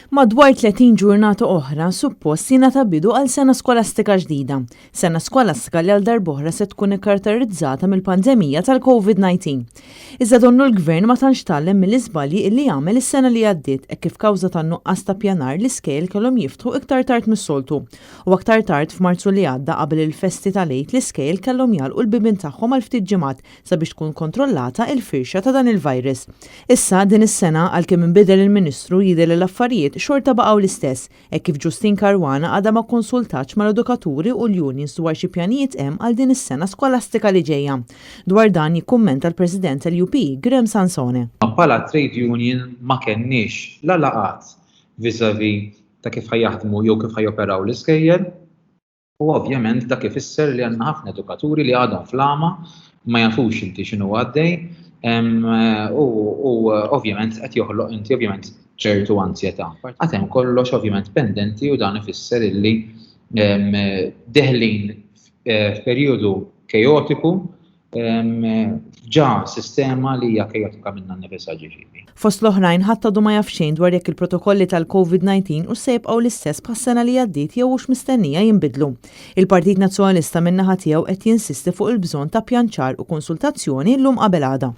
Madwar 30 ġurnata oħra suppost jingħata bidu għal sena skolastika ġdida. Sena skolastika li għal darb'oħra se tkun ikkaratterizzata mill-pandemija tal-COVID-19. Iżda donnu l-Gvern ma tantx tgħallem mill-iżbalji li jagħmel is-sena li għaddiet hekk kif kawża tan-nuqqas ta' pjanar l-iskejjel kellhom jiftħu iktar tard mis-soltu. U aktar tard f'Marzu li għadda qabel il-festi tal-Għid l-iskejjel kellhom jagħlqu l-bibien tagħhom għal ftit ġimgħat sabiex tkun kontrollata l-firxa ta' dan il-virus. Issa din is-sena għalkemm inbidel il-Ministru jidher l-affarijiet xorta baqgħu l-istess, hekk kif Ġustin Karwana għadha ma konsultatx mal-edukaturi u l-unions dwar xi pjanijiet hemm għal din is-sena skolastika li ġejja. Dwar dan jikkummenta l-President tal-UPE Graham Sansone. Bħala trade union ma kenniex la laqat vis-à-vis ta' kif ħajjaħdmu jew kif ħajoperaw l-iskejjel. U ovvjament dak ifisser li għandna ħafna edukaturi li għadhom fl-għama ma jafux inti x'inhu għaddej. U ovvjament qed joħloq inti ovvjament ċertu ansjetà. Għad hemm kollox ovvjament pendenti u dan ifisser illi deħlin f'perjodu keotiku ġa sistema li hija keotika minnha nnifisha ġifieri. Fost l-oħrajn ħadd għadu ma jaf xejn dwar jekk il-protokolli tal-COVID-19 u se jibqgħu l-istess bħas-sena li għaddiet jew hux mistennija jinbidlu. Il-Partit Nazzjonalista min-naħa tiegħu qed jinsisti fuq il-bżonn ta' pjanċar u konsultazzjoni llum qabel għada.